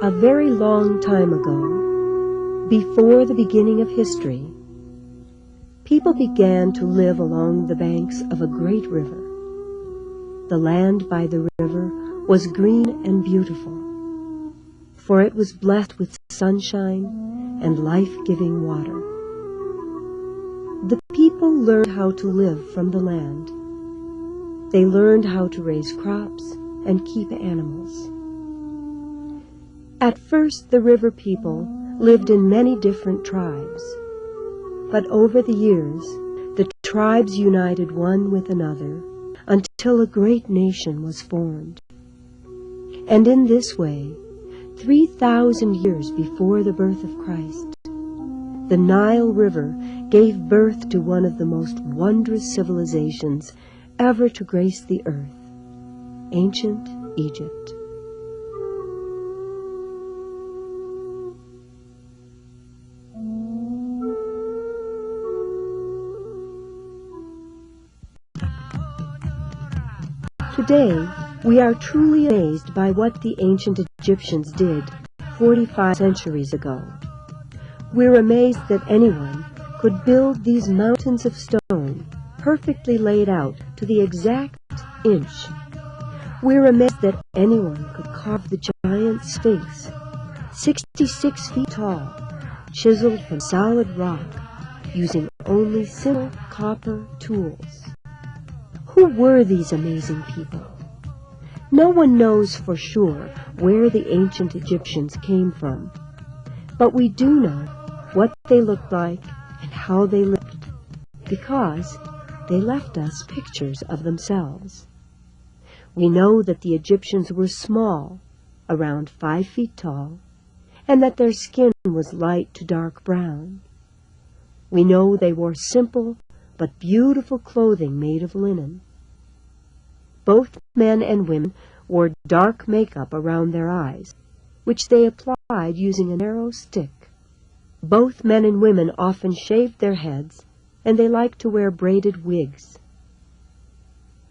A very long time ago, before the beginning of history, people began to live along the banks of a great river. The land by the river was green and beautiful, for it was blessed with sunshine and life-giving water. The people learned how to live from the land. They learned how to raise crops and keep animals. At first, the river people lived in many different tribes, but over the years, the tribes united one with another until a great nation was formed. And in this way, 3,000 years before the birth of Christ, the Nile River gave birth to one of the most wondrous civilizations ever to grace the earth, ancient Egypt. Today, we are truly amazed by what the ancient Egyptians did 45 centuries ago. We're amazed that anyone could build these mountains of stone, perfectly laid out to the exact inch. We're amazed that anyone could carve the giant Sphinx, 66 feet tall, chiseled from solid rock, using only simple copper tools. Who were these amazing people? No one knows for sure where the ancient Egyptians came from, but we do know what they looked like and how they lived, because they left us pictures of themselves. We know that the Egyptians were small, around 5 feet tall, and that their skin was light to dark brown. We know they wore simple but beautiful clothing made of linen. Both men and women wore dark makeup around their eyes, which they applied using a narrow stick. Both men and women often shaved their heads, and they liked to wear braided wigs.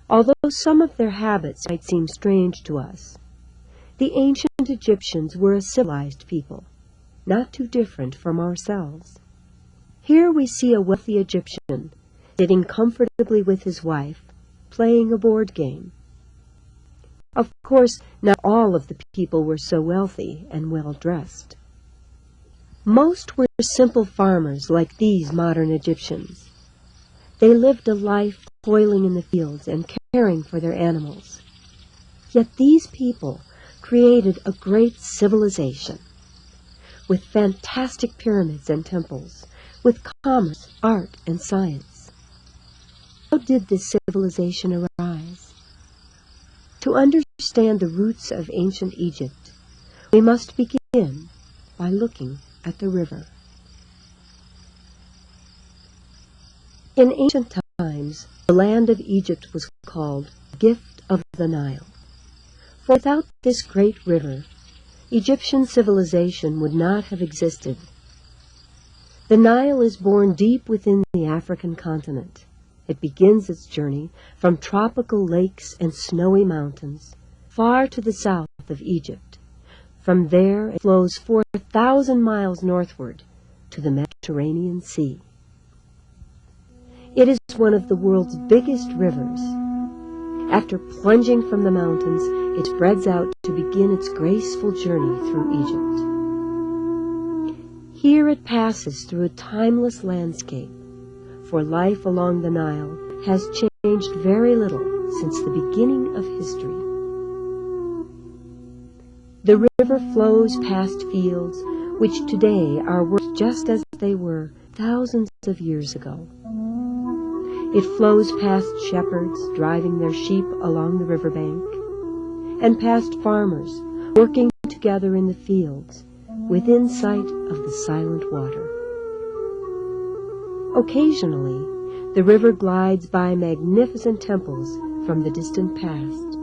Although some of their habits might seem strange to us, the ancient Egyptians were a civilized people, not too different from ourselves. Here we see a wealthy Egyptian sitting comfortably with his wife, playing a board game. Of course, not all of the people were so wealthy and well-dressed. Most were simple farmers like these modern Egyptians. They lived a life toiling in the fields and caring for their animals. Yet these people created a great civilization, with fantastic pyramids and temples, with commerce, art, and science. How did this civilization arise? To understand the roots of ancient Egypt, we must begin by looking at the river. In ancient times, the land of Egypt was called the gift of the Nile. For without this great river, Egyptian civilization would not have existed. The Nile is born deep within the African continent. It begins its journey from tropical lakes and snowy mountains, far to the south of Egypt. From there it flows 4,000 miles northward to the Mediterranean Sea. It is one of the world's biggest rivers. After plunging from the mountains, it spreads out to begin its graceful journey through Egypt. Here it passes through a timeless landscape, for life along the Nile has changed very little since the beginning of history. The river flows past fields which today are worth just as they were thousands of years ago. It flows past shepherds driving their sheep along the riverbank, and past farmers working together in the fields within sight of the silent water. Occasionally, the river glides by magnificent temples from the distant past,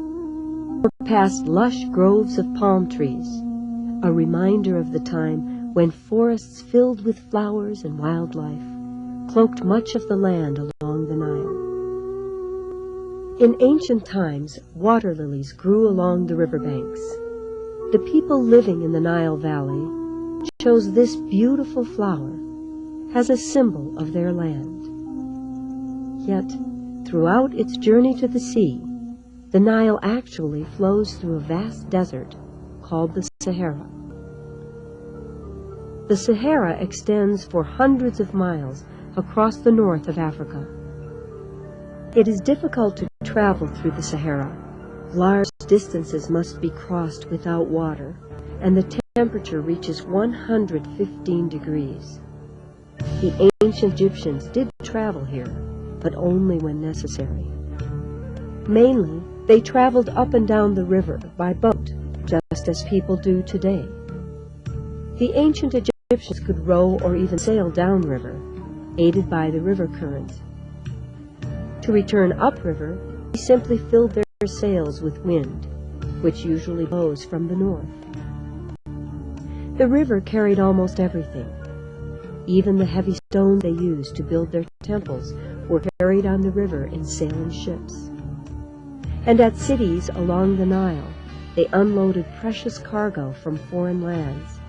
or past lush groves of palm trees, a reminder of the time when forests filled with flowers and wildlife cloaked much of the land along the Nile. In ancient times, water lilies grew along the riverbanks. The people living in the Nile Valley chose this beautiful flower as a symbol of their land. Yet, throughout its journey to the sea, the Nile actually flows through a vast desert called the Sahara. The Sahara extends for hundreds of miles across the north of Africa. It is difficult to travel through the Sahara. Large distances must be crossed without water, and the temperature reaches 115 degrees. The ancient Egyptians did travel here, but only when necessary. Mainly, they traveled up and down the river by boat, just as people do today. The ancient Egyptians could row or even sail downriver, aided by the river current. To return upriver, they simply filled their sails with wind, which usually blows from the north. The river carried almost everything. Even the heavy stones they used to build their temples were carried on the river in sailing ships. And at cities along the Nile, they unloaded precious cargo from foreign lands.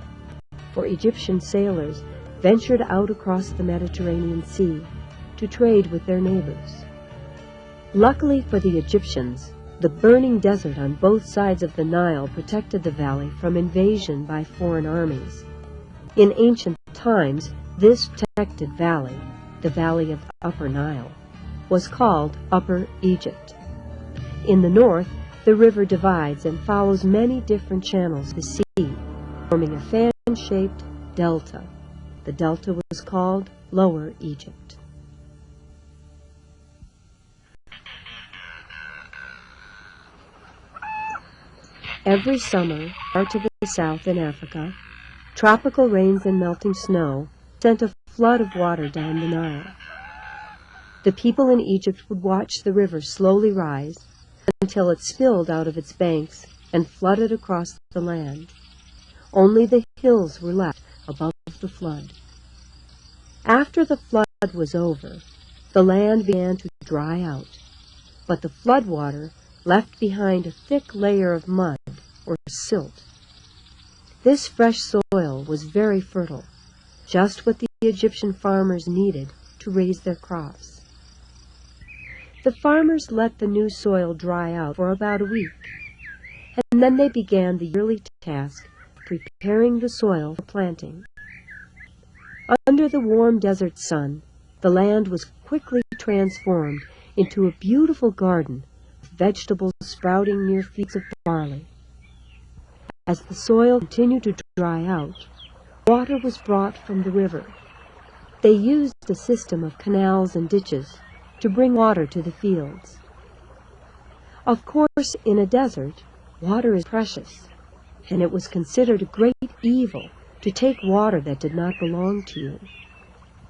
For Egyptian sailors ventured out across the Mediterranean Sea to trade with their neighbors. Luckily for the Egyptians, the burning desert on both sides of the Nile protected the valley from invasion by foreign armies. In ancient times, this protected valley, the Valley of Upper Nile, was called Upper Egypt. In the north, the river divides and follows many different channels to the sea, forming a fan-shaped delta. The delta was called Lower Egypt. Every summer, far to the south in Africa, tropical rains and melting snow sent a flood of water down the Nile. The people in Egypt would watch the river slowly rise until it spilled out of its banks and flooded across the land. Only the hills were left above the flood. After the flood was over, the land began to dry out, but the flood water left behind a thick layer of mud or silt. This fresh soil was very fertile, just what the Egyptian farmers needed to raise their crops. The farmers let the new soil dry out for about a week, and then they began the yearly task of preparing the soil for planting. Under the warm desert sun, the land was quickly transformed into a beautiful garden with vegetables sprouting near fields of barley. As the soil continued to dry out, water was brought from the river. They used a system of canals and ditches to bring water to the fields. Of course, in a desert, water is precious, and it was considered a great evil to take water that did not belong to you.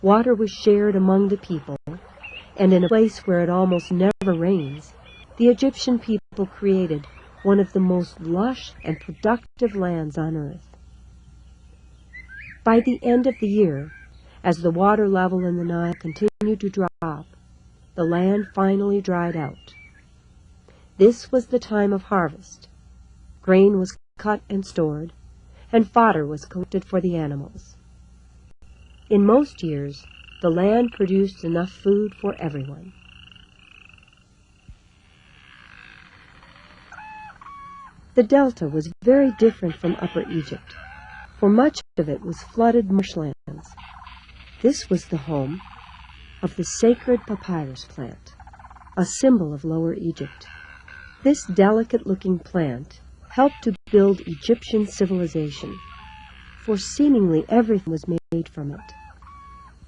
Water was shared among the people, and in a place where it almost never rains, the Egyptian people created one of the most lush and productive lands on earth. By the end of the year, as the water level in the Nile continued to drop, the land finally dried out. This was the time of harvest. Grain was cut and stored, and fodder was collected for the animals. In most years, the land produced enough food for everyone. The delta was very different from Upper Egypt, for much of it was flooded marshlands. This was the home of the sacred papyrus plant, a symbol of Lower Egypt. This delicate-looking plant helped to build Egyptian civilization, for seemingly everything was made from it.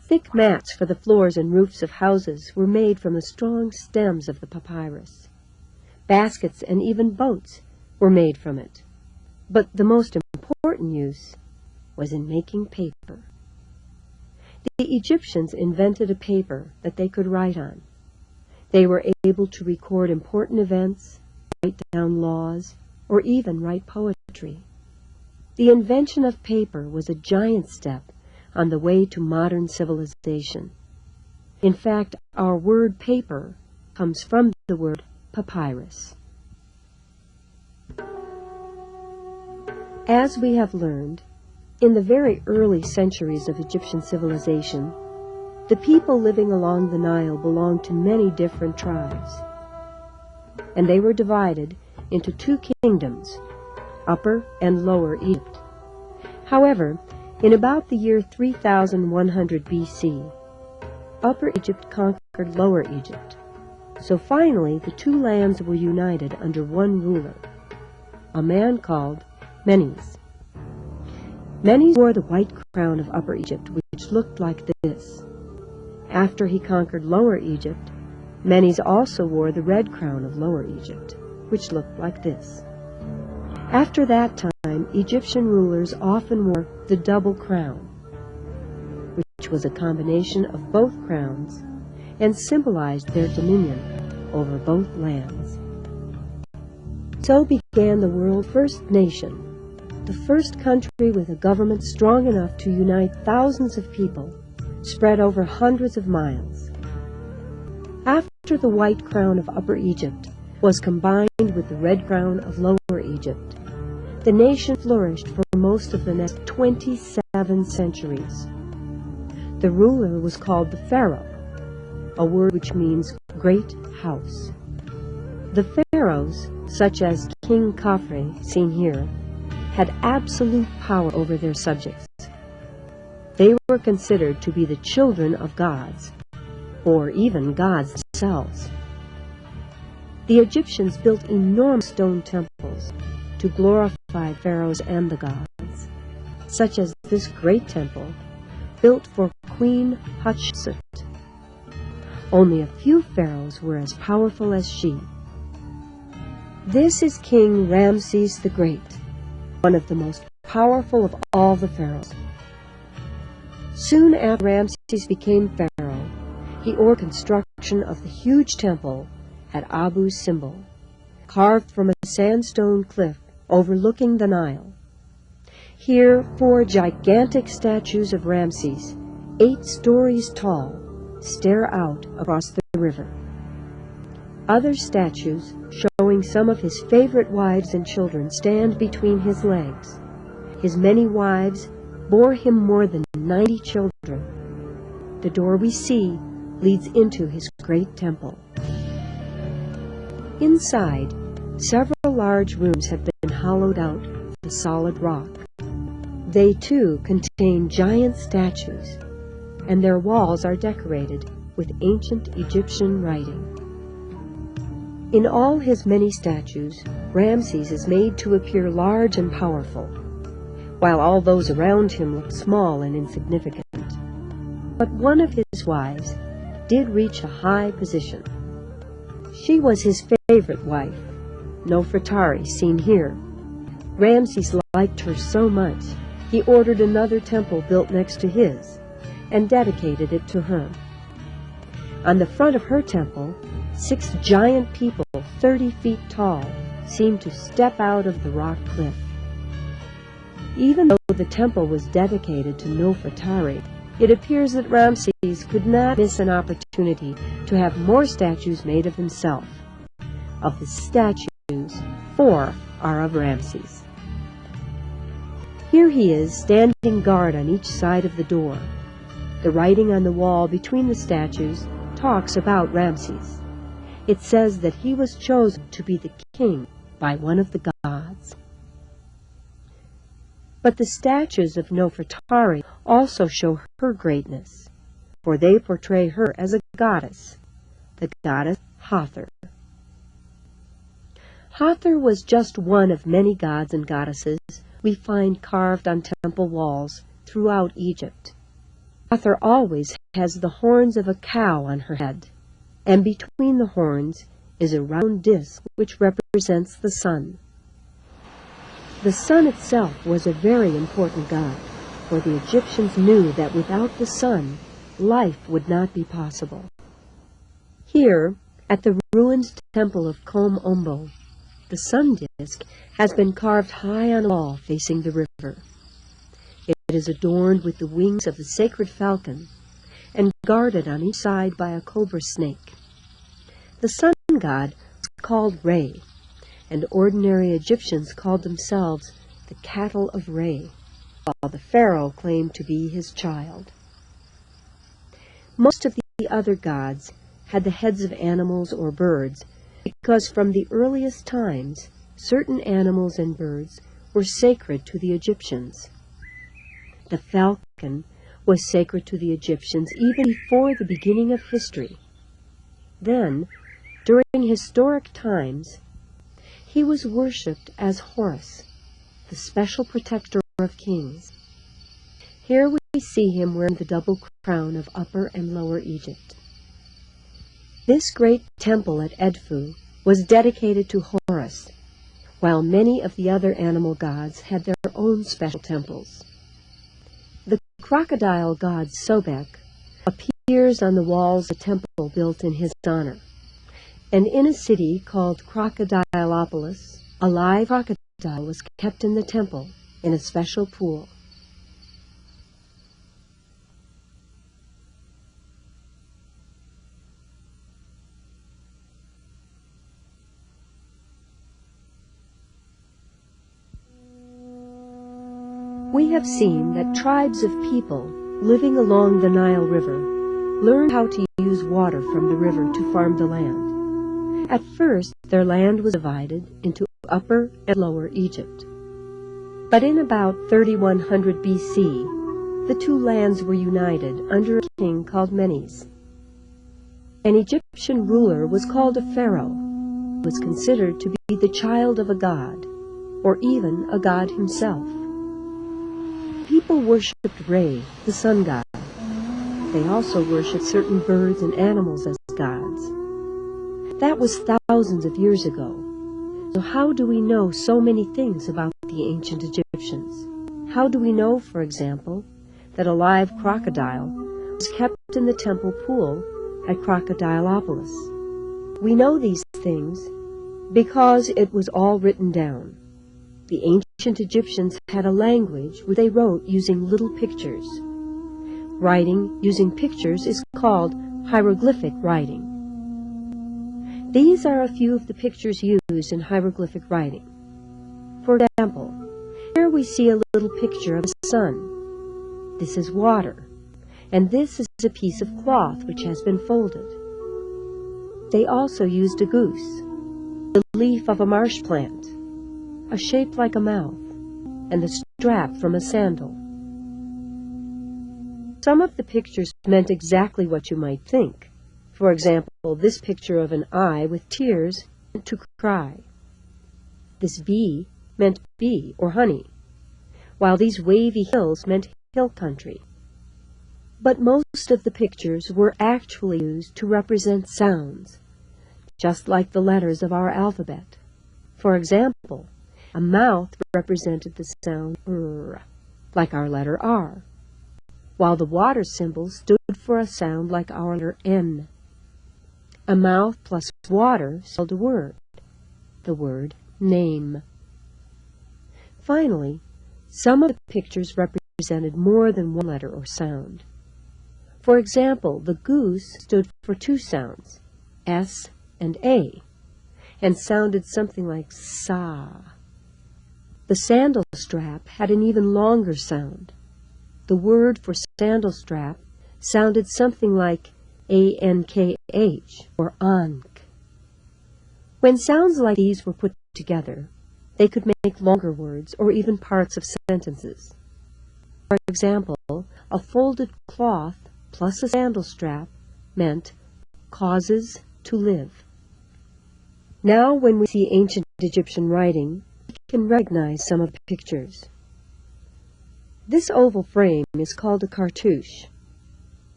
Thick mats for the floors and roofs of houses were made from the strong stems of the papyrus. Baskets and even boats were made from it. But the most important use was in making paper. The Egyptians invented a paper that they could write on. They were able to record important events, write down laws, or even write poetry. The invention of paper was a giant step on the way to modern civilization. In fact, our word paper comes from the word papyrus. As we have learned, in the very early centuries of Egyptian civilization, the people living along the Nile belonged to many different tribes, and they were divided into two kingdoms, Upper and Lower Egypt. However, in about the year 3100 BC, Upper Egypt conquered Lower Egypt, so finally the two lands were united under one ruler, a man called Menes. Menes wore the white crown of Upper Egypt, which looked like this. After he conquered Lower Egypt, Menes also wore the red crown of Lower Egypt, which looked like this. After that time, Egyptian rulers often wore the double crown, which was a combination of both crowns and symbolized their dominion over both lands. So began the world's first nation, the first country with a government strong enough to unite thousands of people spread over hundreds of miles. After the white crown of Upper Egypt was combined with the red crown of Lower Egypt, the nation flourished for most of the next 27 centuries. The ruler was called the Pharaoh, a word which means great house. The pharaohs, such as King Khafre, seen here, had absolute power over their subjects. They were considered to be the children of gods, or even gods themselves. The Egyptians built enormous stone temples to glorify pharaohs and the gods, such as this great temple built for Queen Hatshepsut. Only a few pharaohs were as powerful as she. This is King Ramses the Great, one of the most powerful of all the pharaohs. Soon after Ramses became pharaoh, he ordered construction of the huge temple at Abu Simbel, carved from a sandstone cliff overlooking the Nile. Here, 4 gigantic statues of Ramses, 8 stories tall, stare out across the river. Other statues, showing some of his favorite wives and children, stand between his legs. His many wives bore him more than 90 children. The door we see leads into his great temple. Inside, several large rooms have been hollowed out of the solid rock. They too contain giant statues, and their walls are decorated with ancient Egyptian writing. In all his many statues, Ramses is made to appear large and powerful, while all those around him look small and insignificant. But one of his wives did reach a high position. She was his favorite wife, Nefertari, seen here. Ramses liked her so much, he ordered another temple built next to his and dedicated it to her. On the front of her temple, 6 giant people 30 feet tall seemed to step out of the rock cliff. Even though the temple was dedicated to Nefertari, it appears that Ramses could not miss an opportunity to have more statues made of himself. Of the statues, 4 are of Ramses. Here he is, standing guard on each side of the door. The writing on the wall between the statues talks about Ramses. It says that he was chosen to be the king by one of the gods. But the statues of Nefertari also show her greatness, for they portray her as a goddess, the goddess Hathor. Hathor was just one of many gods and goddesses we find carved on temple walls throughout Egypt. Hathor always has the horns of a cow on her head, and between the horns is a round disc which represents the sun. The sun itself was a very important god, for the Egyptians knew that without the sun, life would not be possible. Here, at the ruined temple of Kom Ombo, the sun disk has been carved high on a wall facing the river. It is adorned with the wings of the sacred falcon and guarded on each side by a cobra snake. The sun god was called Re, and ordinary Egyptians called themselves the cattle of Re, while the pharaoh claimed to be his child. Most of the other gods had the heads of animals or birds because from the earliest times certain animals and birds were sacred to the Egyptians. The falcon was sacred to the Egyptians even before the beginning of history. Then, during historic times, he was worshipped as Horus, the special protector of kings. Here we see him wearing the double crown of Upper and Lower Egypt. This great temple at Edfu was dedicated to Horus, while many of the other animal gods had their own special temples. The crocodile god Sobek appears on the walls of a temple built in his honor, and in a city called Crocodilopolis, a live crocodile was kept in the temple in a special pool. We have seen that tribes of people living along the Nile River learned how to use water from the river to farm the land. At first, their land was divided into Upper and Lower Egypt. But in about 3100 B.C., the two lands were united under a king called Menes. An Egyptian ruler was called a pharaoh, who was considered to be the child of a god, or even a god himself. People worshipped Re, the sun god. They also worshipped certain birds and animals as gods. That was thousands of years ago. So how do we know so many things about the ancient Egyptians? How do we know, for example, that a live crocodile was kept in the temple pool at Crocodilopolis? We know these things because it was all written down. The ancient Egyptians had a language where they wrote using little pictures. Writing using pictures is called hieroglyphic writing. These are a few of the pictures used in hieroglyphic writing. For example, here we see a little picture of the sun. This is water, and this is a piece of cloth which has been folded. They also used a goose, the leaf of a marsh plant, a shape like a mouth, and the strap from a sandal. Some of the pictures meant exactly what you might think. For example, this picture of an eye with tears meant to cry. This V meant bee or honey, while these wavy hills meant hill country. But most of the pictures were actually used to represent sounds, just like the letters of our alphabet. For example, a mouth represented the sound R, like our letter R, while the water symbol stood for a sound like our letter N. A mouth plus water spelled a word, the word name. Finally, some of the pictures represented more than one letter or sound. For example, the goose stood for two sounds, S and A, and sounded something like sa. The sandal strap had an even longer sound. The word for sandal strap sounded something like ANKH or Ankh. When sounds like these were put together, they could make longer words or even parts of sentences. For example, a folded cloth plus a sandal strap meant causes to live. Now when we see ancient Egyptian writing, we can recognize some of the pictures. This oval frame is called a cartouche.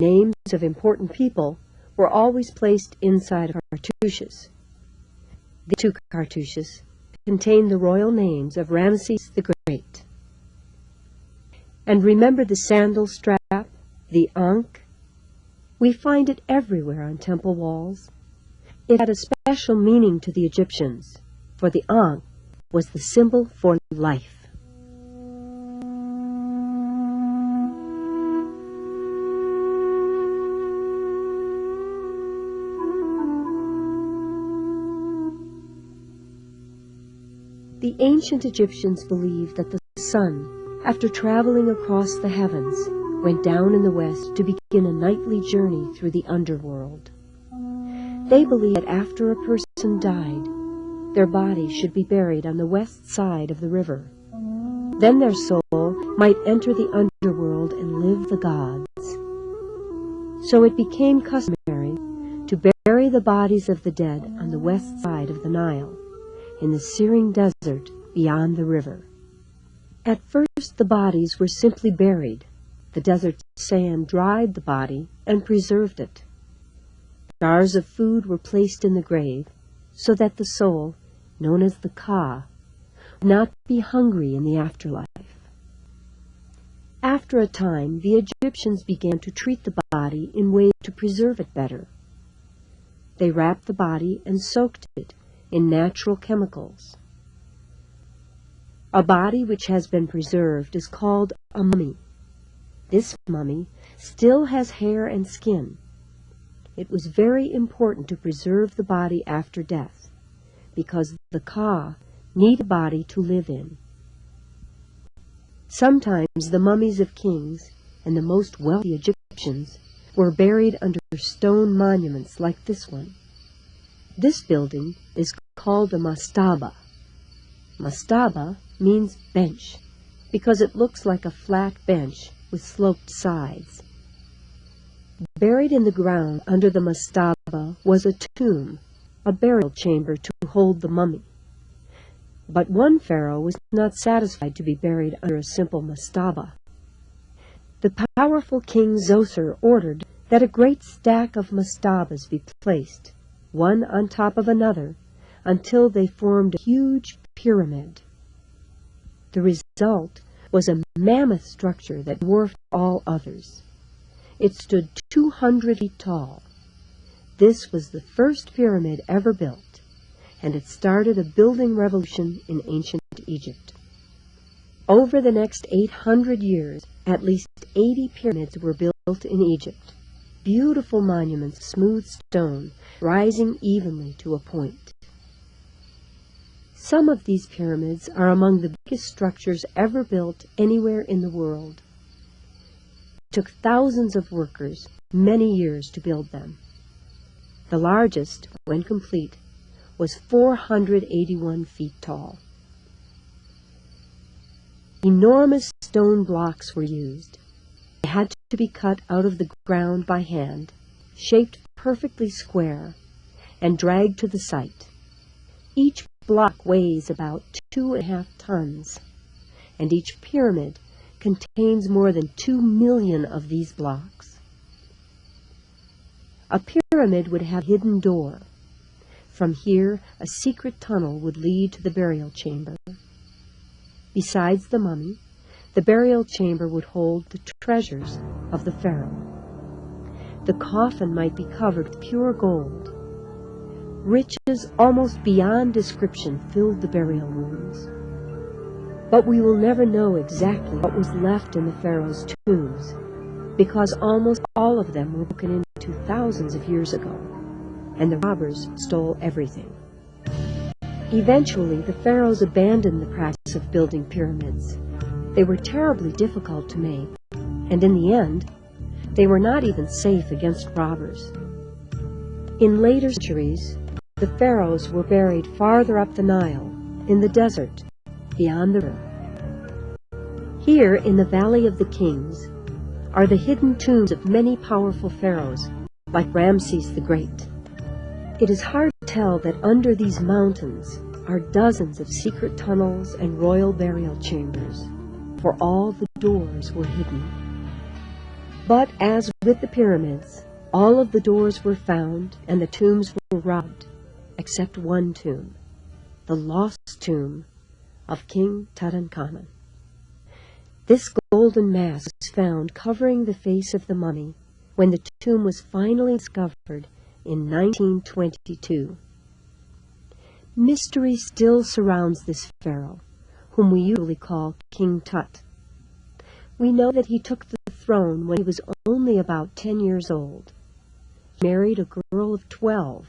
Names of important people were always placed inside of cartouches. The two cartouches contain the royal names of Ramesses the Great. And remember the sandal strap, the ankh? We find it everywhere on temple walls. It had a special meaning to the Egyptians, for the ankh was the symbol for life. The ancient Egyptians believed that the sun, after traveling across the heavens, went down in the west to begin a nightly journey through the underworld. They believed that after a person died, their body should be buried on the west side of the river. Then their soul might enter the underworld and live with the gods. So it became customary to bury the bodies of the dead on the west side of the Nile, in the searing desert beyond the river. At first the bodies were simply buried. The desert sand dried the body and preserved it. Jars of food were placed in the grave, so that the soul, known as the Ka, would not be hungry in the afterlife. After a time, the Egyptians began to treat the body in ways to preserve it better. They wrapped the body and soaked it in natural chemicals. A body which has been preserved is called a mummy. This mummy still has hair and skin. It was very important to preserve the body after death, because the Ka need a body to live in. Sometimes the mummies of kings and the most wealthy Egyptians were buried under stone monuments like this one. This building is called a mastaba. Mastaba means bench, because it looks like a flat bench with sloped sides. Buried in the ground under the mastaba was a tomb, a burial chamber to hold the mummy. But one pharaoh was not satisfied to be buried under a simple mastaba. The powerful king Zoser ordered that a great stack of mastabas be placed, one on top of another, until they formed a huge pyramid. The result was a mammoth structure that dwarfed all others. It stood 200 feet tall. This was the first pyramid ever built, and it started a building revolution in ancient Egypt. Over the next 800 years, at least 80 pyramids were built in Egypt, beautiful monuments of smooth stone, rising evenly to a point. Some of these pyramids are among the biggest structures ever built anywhere in the world. It took thousands of workers many years to build them. The largest, when complete, was 481 feet tall. Enormous stone blocks were used. They had to be cut out of the ground by hand, shaped perfectly square, and dragged to the site. Each block weighs about 2.5 tons, and each pyramid contains more than 2 million of these blocks. A pyramid would have a hidden door. From here, a secret tunnel would lead to the burial chamber. Besides the mummy, the burial chamber would hold the treasures of the pharaoh. The coffin might be covered with pure gold. Riches almost beyond description filled the burial rooms. But we will never know exactly what was left in the pharaoh's tombs, because almost all of them were broken into thousands of years ago, and the robbers stole everything. Eventually, the pharaohs abandoned the practice of building pyramids. They were terribly difficult to make, and in the end, they were not even safe against robbers. In later centuries, the pharaohs were buried farther up the Nile, in the desert, beyond the river. Here, in the Valley of the Kings, are the hidden tombs of many powerful pharaohs, like Ramses the Great. It is hard to tell that under these mountains are dozens of secret tunnels and royal burial chambers, for all the doors were hidden. But as with the pyramids, all of the doors were found and the tombs were robbed, except one tomb, the lost tomb of King Tutankhamun. This golden mass was found covering the face of the mummy when the tomb was finally discovered in 1922. Mystery still surrounds this pharaoh, whom we usually call King Tut. We know that he took the throne when he was only about 10 years old. He married a girl of 12,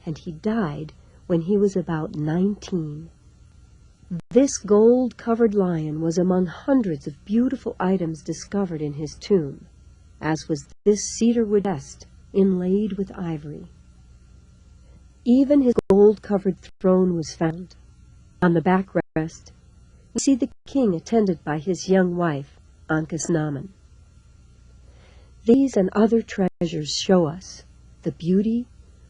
and he died when he was about 19. This gold-covered lion was among hundreds of beautiful items discovered in his tomb, as was this cedarwood chest inlaid with ivory. Even his gold-covered throne was found. On the backrest, we see the king attended by his young wife, Ankhesenamun. These and other treasures show us the beauty,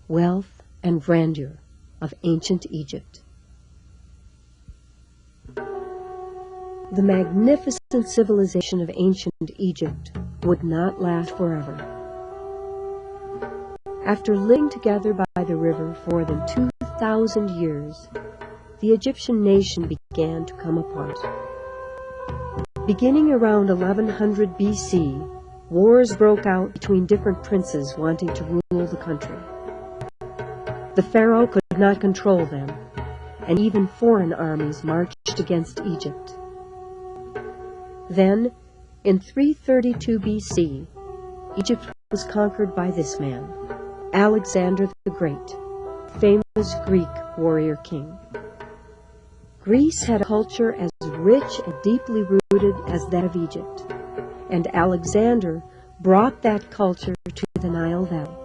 wealth, and grandeur of ancient Egypt. The magnificent civilization of ancient Egypt would not last forever. After living together by the river for more than 2,000 years, the Egyptian nation began to come apart. Beginning around 1100 BC, wars broke out between different princes wanting to rule the country. The pharaoh could not control them, and even foreign armies marched against Egypt. Then, in 332 BC, Egypt was conquered by this man, Alexander the Great, famous Greek warrior king. Greece had a culture as rich and deeply rooted as that of Egypt, and Alexander brought that culture to the Nile Valley.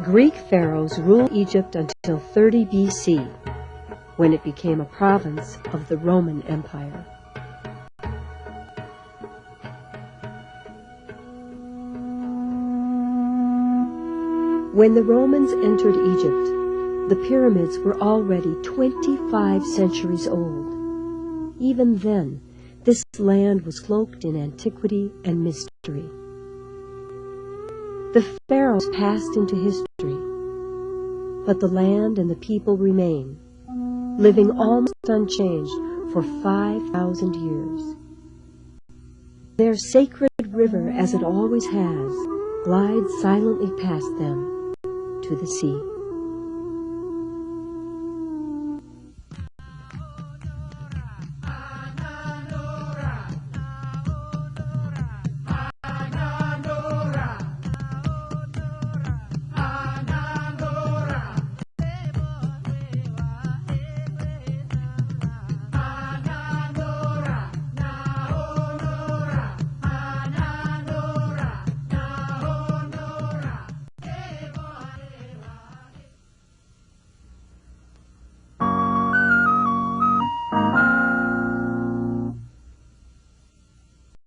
Greek pharaohs ruled Egypt until 30 BC, when it became a province of the Roman Empire. When the Romans entered Egypt, the pyramids were already 25 centuries old. Even then, this land was cloaked in antiquity and mystery. The pharaohs passed into history, but the land and the people remain, living almost unchanged for 5,000 years. Their sacred river, as it always has, glides silently past them to the sea.